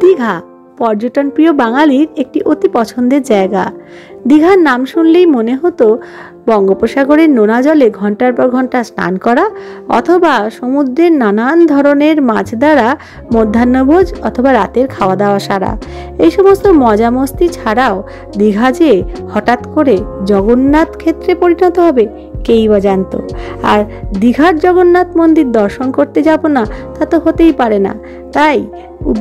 দীঘা পর্যটন প্রিয় বাঙালির একটি অতি পছন্দের জায়গা। দীঘার নাম শুনলেই মনে হতো বঙ্গোপসাগরের নোনা জলে ঘন্টার পর ঘন্টা স্নান করা, অথবা সমুদ্রের নানান ধরনের মাছ দ্বারা মধ্যাহ্নভোজ অথবা রাতের খাওয়া দাওয়া সারা। এই সমস্ত মজা মস্তি ছাড়াও দীঘা যে হঠাৎ করে জগন্নাথ ক্ষেত্রে পরিণত হবে কেই বা জানত। আর দীঘার জগন্নাথ মন্দির দর্শন করতে যাব না তা তো হতেই পারে না। তাই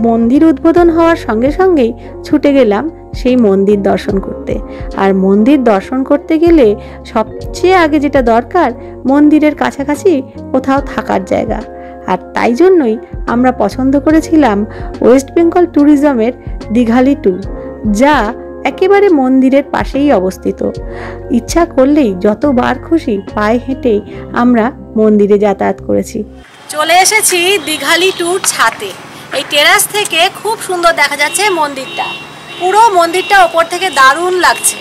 মন্দির উদ্বোধন হওয়ার সঙ্গে সঙ্গেই ছুটে গেলাম সেই মন্দির দর্শন করতে। আর মন্দির দর্শন করতে গেলে সবচেয়ে আগে যেটা দরকার, মন্দিরের কাছাকাছি কোথাও থাকার জায়গা। আর তাই জন্যই আমরা পছন্দ করেছিলাম ওয়েস্ট বেঙ্গল ট্যুরিজমের দীঘালি ট্যুর, যা একেবারে মন্দিরের পাশেই অবস্থিত। ইচ্ছা করলেই যতবার খুশি পায়ে হেঁটেই আমরা মন্দিরে যাতায়াত করেছি। চলে এসেছি দীঘালি ট্যুর ছাতে। এই টেরাস থেকে খুব সুন্দর দেখা যাচ্ছে মন্দিরটা, পুরো মন্দিরটা ওপর থেকে দারুণ লাগছে।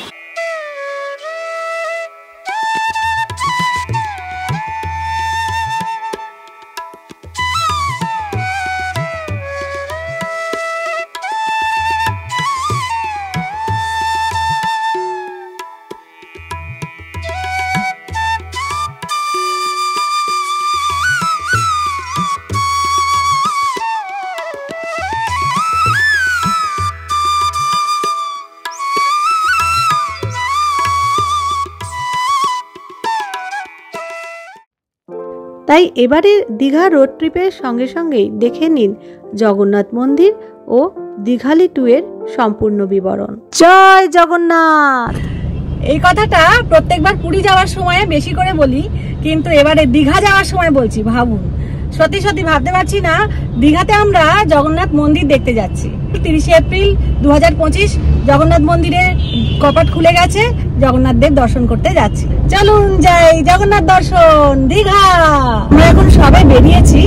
তাই এবারে দীঘা রোড ট্রিপের সঙ্গে সঙ্গেই দেখে নিন জগন্নাথ মন্দির ও দীঘালি ট্যুরের সম্পূর্ণ বিবরণ। জয় জগন্নাথ! এই কথাটা প্রত্যেকবার পুরী যাওয়ার সময় বেশি করে বলি, কিন্তু এবারে দীঘা যাওয়ার সময় বলছি। ভাবুন, সত্যি সত্যি ভাবতে পারছি না দীঘাতে আমরা জগন্নাথ মন্দির দেখতে যাচ্ছি। 30 এপ্রিল 2025 জগন্নাথ মন্দিরের কপাট খুলে গেছে, জগন্নাথ দেব দর্শন করতে যাচ্ছি। চলুন যাই জগন্নাথ দর্শন দীঘা। আমরা এখন সবে বেরিয়েছি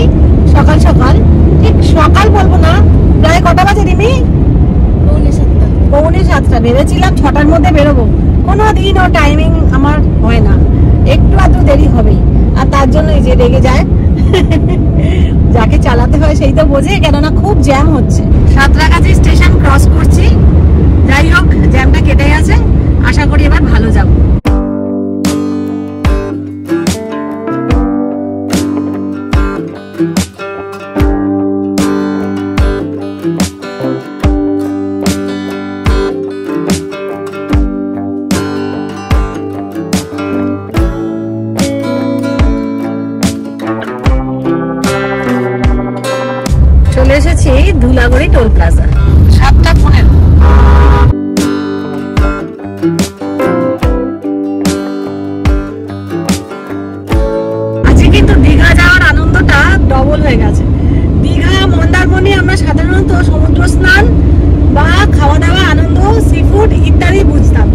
সকাল সকাল, ঠিক সকাল বলবো না, প্রায় কটা বাজে রিমি? পৌনে 7টা। ভেবেছিলাম 6টার মধ্যে বেরোবো, কোনোদিনও টাইমিং আমার হয় না, একটু আধটু দেরি হবেই। আর তার জন্য এই যে রেগে যায়, যাকে চালাতে হয় সেই তো বোঝে, কেননা খুব জ্যাম হচ্ছে। সাঁতরাগাছি স্টেশন ক্রস করছি। যাই হোক, জ্যামটা কেটে গেছে, আশা করি এবার ভালো যাব। চলে এসেছি ধুলাগড়ি টোল প্লাজা। 7:15। আজকে কিন্তু দীঘা যাওয়ার আনন্দটা ডবল হয়ে গেছে। দীঘা মন্দারমণি আমরা সাধারণত সমুদ্র স্নান বা খাওয়া দাওয়া আনন্দ, সি ফুড ইত্যাদি বুঝতাম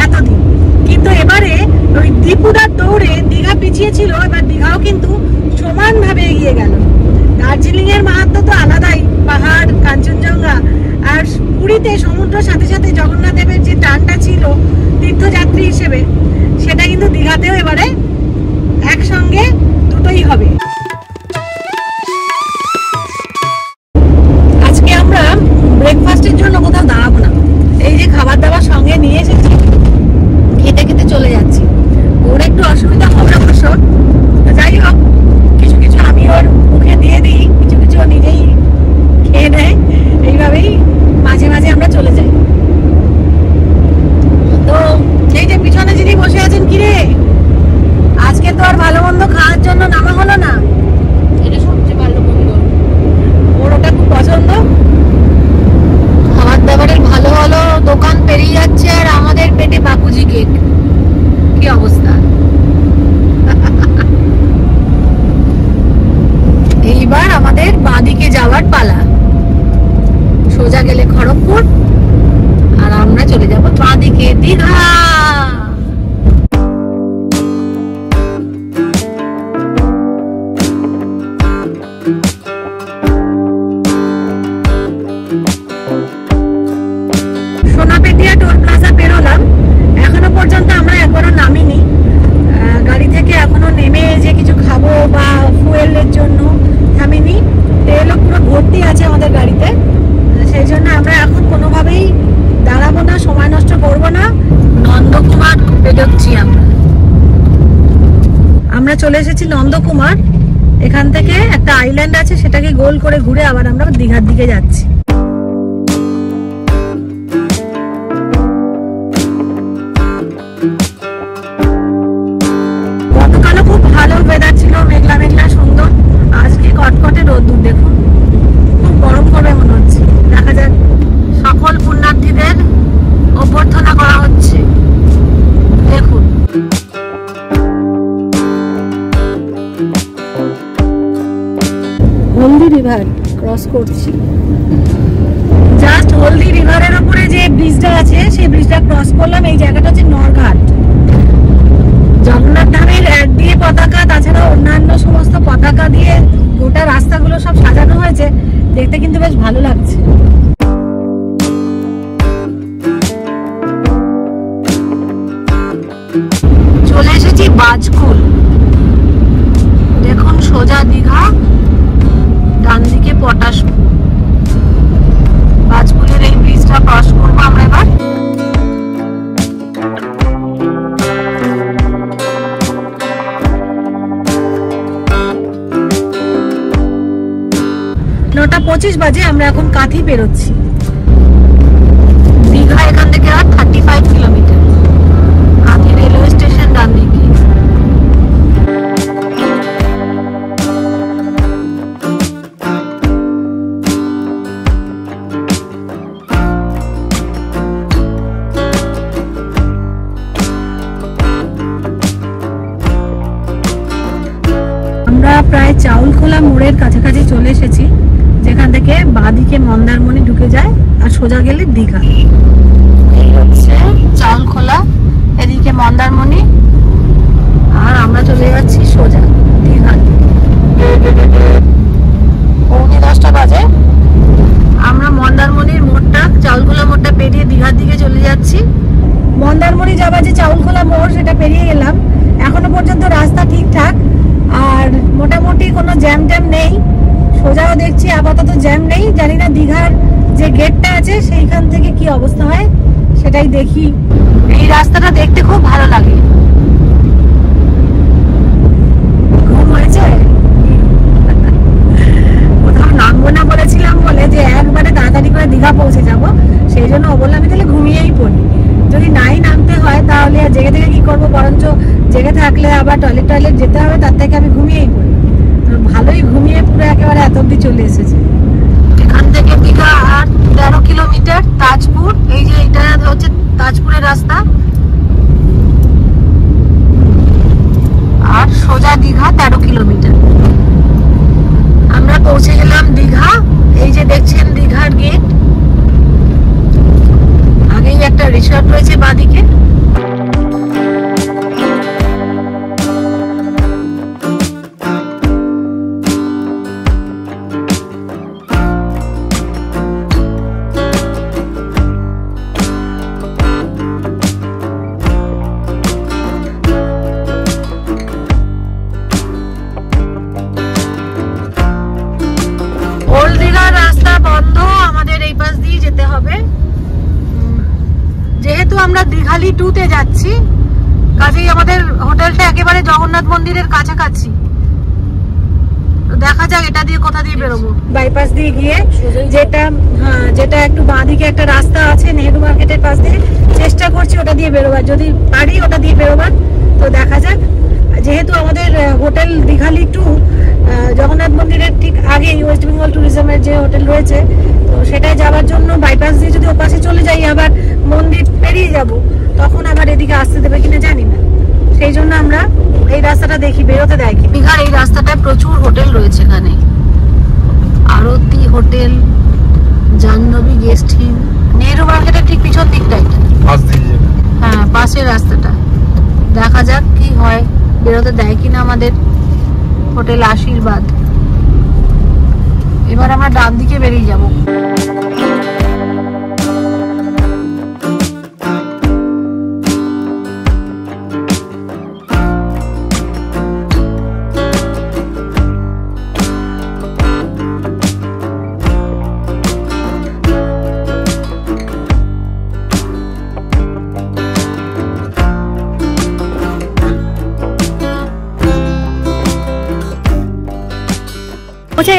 এতদিন, কিন্তু এবারে ওই দীপুদার দৌড়ে দীঘা পিছিয়ে ছিল, এবার দীঘাও কিন্তু সমানভাবে এগিয়ে গেল। দার্জিলিং এর মাহাত্ম্য তো আলাদাই, পাহাড়, কাঞ্চনজঙ্ঘা, আর পুরীতে সমুদ্রের সাথে সাথে জগন্নাথ দেবের যে টানটা ছিল তীর্থযাত্রী হিসেবে, সেটা কিন্তু দীঘাতেও এবারে একসঙ্গে দুটোই হবে। আজকে আমরা ব্রেকফাস্টের জন্য কোথাও দাঁড়াবো না, এই যে খাবার দাবার সঙ্গে নিয়ে এসেছি, খেতে খেতে চলে যাচ্ছি। ওর একটু অসুবিধা হবে অবশ্য, যাই হোক কিছু কিছু আমি ওর মুখে দিয়ে দিই, কিছু কিছু নিজেই খেয়ে নেয়। এইভাবেই মাঝে মাঝে আমরা চলে যাই। তো এই যে পিছনে যিনি বসে আছেন, কিরে আজকে তো আর ভালো মন্দ খাওয়ার জন্য নামা হলো না, চলে এসেছি নন্দকুমার। এখান থেকে একটা আইল্যান্ড আছে, সেটাকে গোল করে ঘুরে আবার আমরা দীঘার দিকে যাচ্ছি। গতকালও খুব ভালো ওয়েদার ছিল, মেঘলা মেঘলা সুন্দর। আজকে কটকটে রোদ্দুর, দেখুন খুব গরম করবে মনে হচ্ছে। দেখা যাক। সকল পুণ্যার্থীদের অভ্যর্থনা করা হচ্ছে, দেখুন। হলদি রিভার ক্রস করছি। জাস্ট হলদি রিভারের উপরে যে ব্রিজটা আছে সেই ব্রিজটা ক্রস করলাম। এই জায়গাটা হচ্ছে নরঘাট। জগন্নাথ ধামের এক দিয়ে পতাকা, তাছাড়া অন্যান্য সমস্ত পতাকা দিয়ে গোটা রাস্তাগুলো সব সাজানো হয়েছে, দেখতে কিন্তু বেশ ভালো লাগছে। চলে এসেছি বাজকুল। দেখুন সোজা দীঘা, ডান দিকে পটাশপুর। বাজকুলের এই ব্রিজটা ক্রস করবো আমরা এবার। নটা 25 বাজে, আমরা এখন কাঁথি বেরোচ্ছি। দীঘা এখান থেকে আর 35 কিলোমিটার। কাঁথি রেলওয়ে স্টেশন ডান দিকে। আমরা প্রায় চাউলখোলা মোড়ের কাছাকাছি চলে এসেছি, যেখান থেকে বাঁদিকে মন্দারমণি ঢুকে যায় আর সোজা গেলে দীঘা। এই হচ্ছে চাউলখোলা, এদিকে মন্দারমণি, আর আমরা চলে যাচ্ছি সোজা দীঘা। 9:45 বাজে। আমরা মন্দারমণির মোড়টা, চাউলখোলা মোড়টা পেরিয়ে দীঘার দিকে চলে যাচ্ছি। মন্দারমণি যাওয়া যে চাউলখোলা মোড়, সেটা পেরিয়ে গেলাম। এখনো পর্যন্ত রাস্তা ঠিকঠাক, আর মোটামুটি কোনো জ্যাম ট্যাম নেই। সোজাও দেখছি আপাতত জ্যাম নেই। জানি না দীঘার যে গেটটা আছে সেইখান থেকে কি অবস্থা হয়, সেটাই দেখি। এই রাস্তাটা দেখতে খুব ভালো লাগে। ঘুম হয়েছে? কোথাও নামবো না বলেছিলাম বলে যে একবারে তাড়াতাড়ি করে দীঘা পৌঁছে যাব, সেই জন্য বললাম আমি তাহলে ঘুমিয়েই পড়ি। যদি নাই নামতে হয় তাহলে আর জেগে থেকে কি করবো, বরঞ্চ জেগে থাকলে আবার টয়লেট যেতে হবে, তার থেকে আমি ঘুমিয়েই পড়ি। ভালোই ঘুমিয়ে পুরো একেবারে এত অব্দি চলে এসেছে। এখান থেকে দীঘা আর 13 কিলোমিটার। তাজপুর, এই যে এটা হচ্ছে তাজপুরের রাস্তা, আর সোজা দীঘা 13 কিলোমিটার। আমরা পৌঁছে গেলাম দীঘা। এই যে দেখছেন দীঘার গেট, আগেই একটা রিসর্ট রয়েছে বাঁদিকে। যেহেতু আমরা দীঘালি 2 তে যাচ্ছি, কাজেই আমাদের হোটেলটা একেবারে জগন্নাথ মন্দিরের কাছাকাছি। দেখা যাক এটা দিয়ে কোথা দিয়ে বেরোবো। বাইপাস দিয়ে গিয়ে যেটা একটু বাঁদিকে একটা রাস্তা আছে নেহেরু মার্কেটের পাশ দিয়ে, চেষ্টা করছি ওটা দিয়ে বেরোবার, যদি পারি ওটা দিয়ে বেরোবার। তো দেখা যাক। যেহেতু আমাদের হোটেল দীঘালি 2 জগন্নাথ মন্দিরের ঠিক আগে ওয়েস্ট বেঙ্গল ট্যুরিজমের যে হোটেল রয়েছে, তো সেটাই যাওয়ার জন্য বাইপাস দিয়ে যদি ওপাশে চলে যাই, আবার মন্দির পেরিয়ে যাব, তখন আবার এদিকে আসতে দেবে কিনা জানি না। সেই জন্য আমরা এই রাস্তাটা দেখি বেরোতে দেয় কি। দীঘার এই রাস্তাটায় প্রচুর হোটেল রয়েছে, এখানে Aarti hotel, Jahnavi guest hill, Nehru মার্কেটের ঠিক পিছন দিকটাই। হ্যাঁ, পাশের রাস্তাটা। দেখা যাক কি হয়, বেরোতে দেয় কিনা আমাদের হোটেল আশীর্বাদ। এবার আমরা ডান দিকে বেরিয়ে যাব।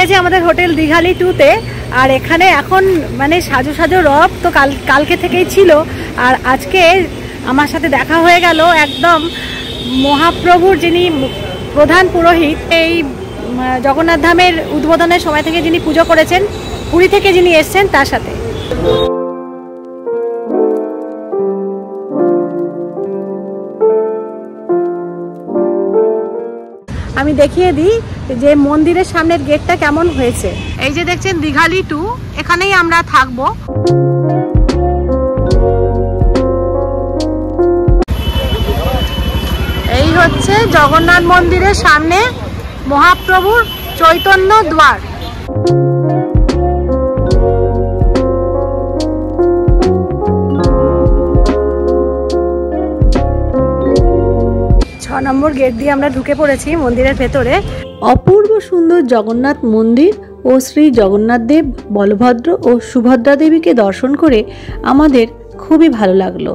গেছি আমাদের হোটেল দীঘালি 2-তে। আর এখানে এখন মানে সাজো সাজো রব তো কালকে থেকেই ছিল। আর আজকে আমার সাথে দেখা হয়ে গেল একদম মহাপ্রভুর যিনি প্রধান পুরোহিত, এই জগন্নাথ ধামের উদ্বোধনের সময় থেকে যিনি পুজো করেছেন, পুরী থেকে যিনি এসছেন তার সাথে। আমি দেখিয়ে দিই যে মন্দিরের সামনের গেটটা কেমন হয়েছে। এই যে দেখছেন দীঘালি 2, এখানেই আমরা থাকবো। এই হচ্ছে জগন্নাথ মন্দিরের সামনে মহাপ্রভুর চৈতন্য দ্বার। 6 নম্বর গেট দিয়ে আমরা ঢুকে পড়েছি মন্দিরের ভেতরে। অপূর্ব সুন্দর জগন্নাথ মন্দির ও শ্রী জগন্নাথ দেব, বলভদ্র ও সুভদ্রা দেবীকে দর্শন করে আমাদের খুবই ভালো লাগলো।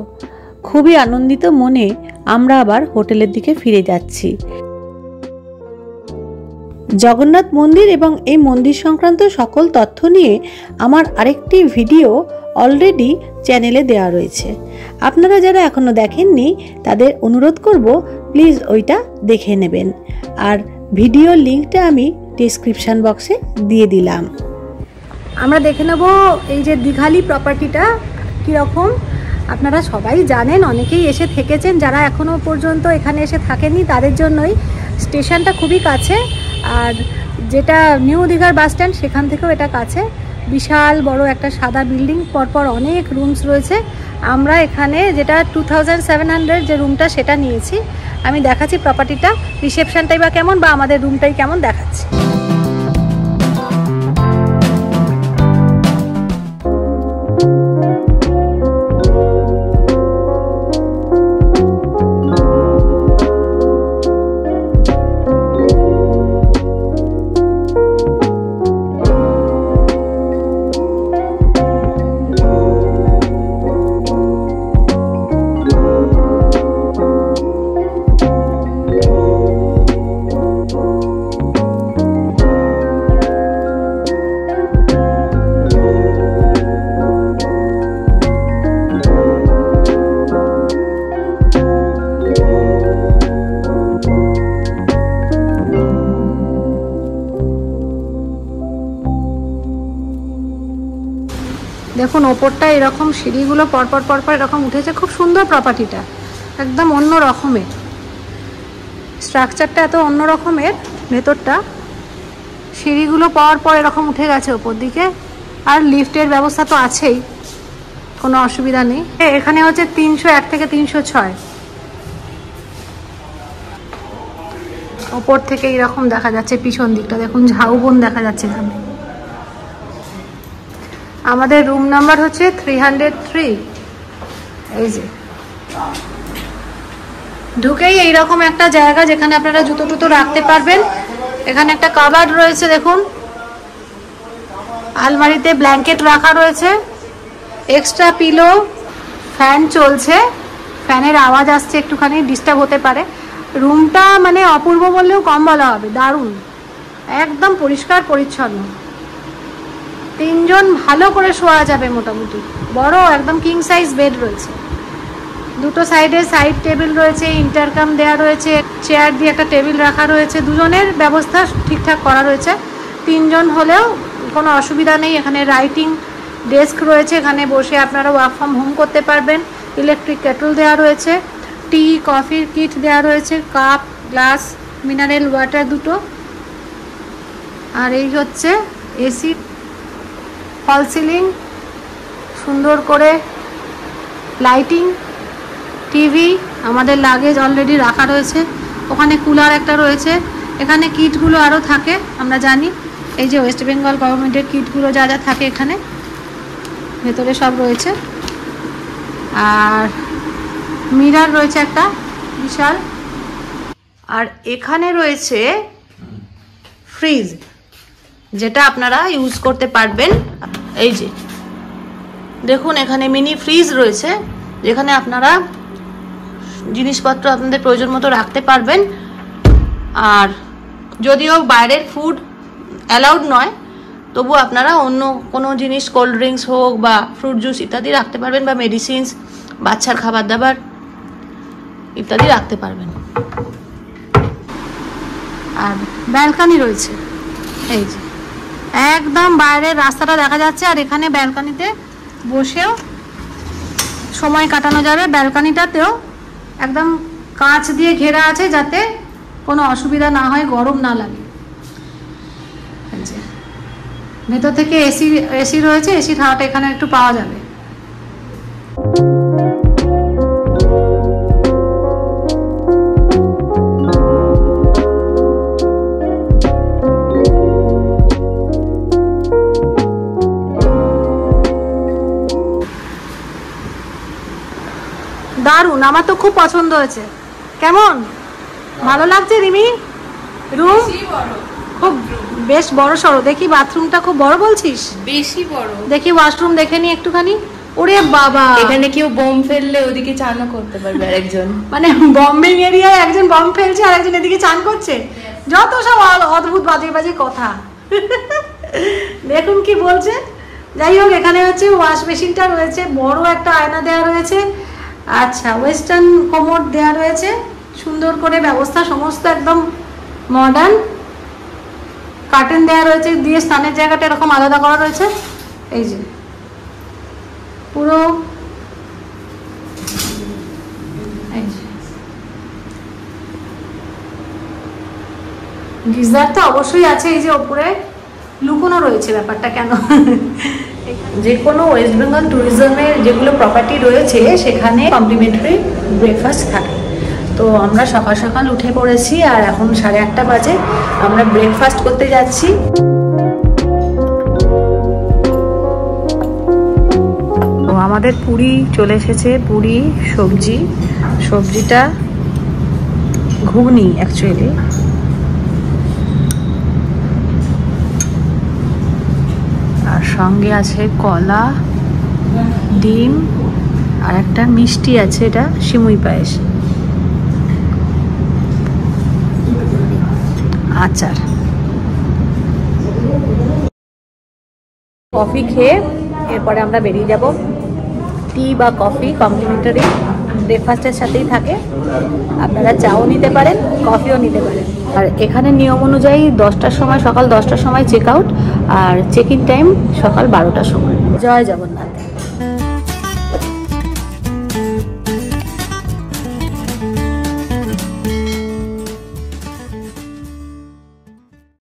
খুবই আনন্দিত মনে আমরা আবার হোটেলের দিকে ফিরে যাচ্ছি। জগন্নাথ মন্দির এবং এই মন্দির সংক্রান্ত সকল তথ্য নিয়ে আমার আরেকটি ভিডিও অলরেডি চ্যানেলে দেওয়া রয়েছে। আপনারা যারা এখনো দেখেননি তাদের অনুরোধ করব প্লিজ ওইটা দেখে নেবেন। আর ভিডিও লিঙ্কটা আমি ডেসক্রিপশন বক্সে দিয়ে দিলাম। আমরা দেখে নেব এই যে দীঘালি প্রপার্টিটা কীরকম। আপনারা সবাই জানেন, অনেকেই এসে থেকেছেন, যারা এখনও পর্যন্ত এখানে এসে থাকেননি তাদের জন্যই। স্টেশনটা খুবই কাছে, আর যেটা নিউ দীঘার বাস স্ট্যান্ড সেখান থেকেও এটা কাছে। বিশাল বড় একটা সাদা বিল্ডিং, পরপর অনেক রুমস রয়েছে। আমরা এখানে যেটা 2700 যে রুমটা সেটা নিয়েছি। আমি দেখাচ্ছি প্রপার্টিটা, রিসেপশনটাই বা কেমন বা আমাদের রুমটাই কেমন দেখাচ্ছি। দেখুন ওপরটা এরকম সিঁড়িগুলো পরপর পরপর এরকম উঠেছে। খুব সুন্দর প্রপার্টিটা, একদম অন্য রকমের স্ট্রাকচারটা, এত অন্য রকমের। ভেতরটা সিঁড়িগুলো পর এরকম উঠে গেছে ওপর দিকে, আর লিফটের ব্যবস্থা তো আছেই, কোনো অসুবিধা নেই। এখানে হচ্ছে 301 থেকে 306। ওপর থেকে এরকম দেখা যাচ্ছে পিছন দিকটা, দেখুন ঝাউবন দেখা যাচ্ছে এখানে। আমাদের রুম নাম্বার হচ্ছে 303। এই যে ঢুকেই এইরকম একটা জায়গা যেখানে আপনারা জুতো টুতো রাখতে পারবেন। এখানে একটা কাবার্ড রয়েছে, দেখুন আলমারিতে ব্ল্যাঙ্কেট রাখা রয়েছে, এক্সট্রা পিলো, ফ্যান চলছে, ফ্যানের আওয়াজ আসছে, একটুখানি ডিস্টার্ব হতে পারে। রুমটা মানে অপূর্ব বললেও কম বলা হবে, দারুণ, একদম পরিষ্কার পরিচ্ছন্ন। 3 জন ভালো করে শোয়া যাবে মোটামুটি। বড় একদম কিং সাইজ বেড রয়েছে, দুটো সাইডে সাইড টেবিল রয়েছে, ইন্টারকাম দেওয়া রয়েছে, চেয়ার দিয়ে একটা টেবিল রাখা রয়েছে, দুজনের ব্যবস্থা ঠিকঠাক করা রয়েছে। 3 জন হলেও কোনো অসুবিধা নেই। এখানে রাইটিং ডেস্ক রয়েছে, এখানে বসে আপনারা ওয়ার্ক ফ্রম হোম করতে পারবেন। ইলেকট্রিক কেটল দেওয়া রয়েছে, টি কফির কিট দেওয়া রয়েছে, কাপ গ্লাস মিনারেল ওয়াটার দুটো। আর এই হচ্ছে এসি, ফল সিলিং, সুন্দর করে লাইটিং, টিভি, আমাদের লাগেজ অলরেডি রাখা রয়েছে, ওখানে কুলার একটা রয়েছে। এখানে কিটগুলো আরও থাকে আমরা জানি, এই যে ওয়েস্ট বেঙ্গল গভর্নমেন্টের কিটগুলো যা যা থাকে এখানে ভেতরে সব রয়েছে। আর মিরার রয়েছে একটা বিশাল। আর এখানে রয়েছে ফ্রিজ, যেটা আপনারা ইউজ করতে পারবেন। এই যে দেখুন এখানে মিনি ফ্রিজ রয়েছে, যেখানে আপনারা জিনিসপত্র আপনাদের প্রয়োজন মতো রাখতে পারবেন। আর যদিও বাইরের ফুড অ্যালাউড নয়, তবু আপনারা অন্য কোনো জিনিস কোল্ড ড্রিঙ্কস হোক বা ফ্রুট জুস ইত্যাদি রাখতে পারবেন, বা মেডিসিনস, বাচ্চার খাবার দাবার ইত্যাদি রাখতে পারবেন। আর ব্যালকানি রয়েছে, এই যে একদম বাইরের রাস্তাটা দেখা যাচ্ছে, আর এখানে ব্যালকানিতে বসেও সময় কাটানো যাবে। ব্যালকানিটাতেও একদম কাঁচ দিয়ে ঘেরা আছে যাতে কোনো অসুবিধা না হয়, গরম না লাগে। ভেতর থেকে এসি রয়েছে, এসির হাওয়াটা এখানে একটু পাওয়া যাবে। দারুণ, আমার তো খুব পছন্দ হয়েছে। কেমন ভালো লাগছে রিমি? রুম খুব বেশ বড় সড়ো। দেখি বাথরুমটা খুব বড় বলছিস? বেশি বড়। দেখি ওয়াশরুম দেখে নি একটুখানি। ওরে বাবা, এখানে কেউ বোম ফেললে ওদিকে চানও করতে পারবে আরেকজন। মানে বম্বিং এরিয়ায় একজন বম ফেলছে আর একজন এদিকে চান করছে। যত সব অদ্ভুত বাজে বাজে কথা। দেখুন কি বলছে। যাই হোক, এখানে হচ্ছে ওয়াশ মেশিনটা রয়েছে, বড় একটা আয়না দেওয়া রয়েছে। আচ্ছা, ওয়েস্টার্ন কোমোড দেওয়া রয়েছে, সুন্দর করে ব্যবস্থা, সমস্ত একদম মডার্ন। কার্টেন দেওয়া রয়েছে, দিয়ে স্নানের জায়গাটা এরকম আলাদা করা রয়েছে। এই যে পুরো গিজার তো অবশ্যই আছে। এই যে ওপরে লুকোনো রয়েছে ব্যাপারটা কেন। যে কোনো ওয়েস্ট বেঙ্গল ট্যুরিজমের যেগুলো প্রপার্টি রয়েছে সেখানে কমপ্লিমেন্টারি ব্রেকফাস্ট থাকে। তো আমরা সকাল সকাল উঠে পড়েছি, আর এখন 8:30 বাজে। আমরা ব্রেকফাস্ট করতে যাচ্ছি। তো আমাদের পুরি চলে এসেছে, পুরি সবজিটা ঘুগনি অ্যাকচুয়ালি। আর সঙ্গে আছে কলা, ডিম, আর একটা মিষ্টি আছে, এটা সিমুই পায়েস, আচার। কফি খেয়ে এরপরে আমরা বেরিয়ে যাব। টি বা কফি কমপ্লিমেন্টারি ব্রেকফাস্টের সাথেই থাকে। আপনারা চাও নিতে পারেন, কফিও নিতে পারেন। আর এখানে নিয়ম অনুযায়ী 10টার সময়, সকাল 10টার সময় চেক আউট, আর চেক ইন টাইম সকাল 12টার সময়। জয় জগন্নাথ।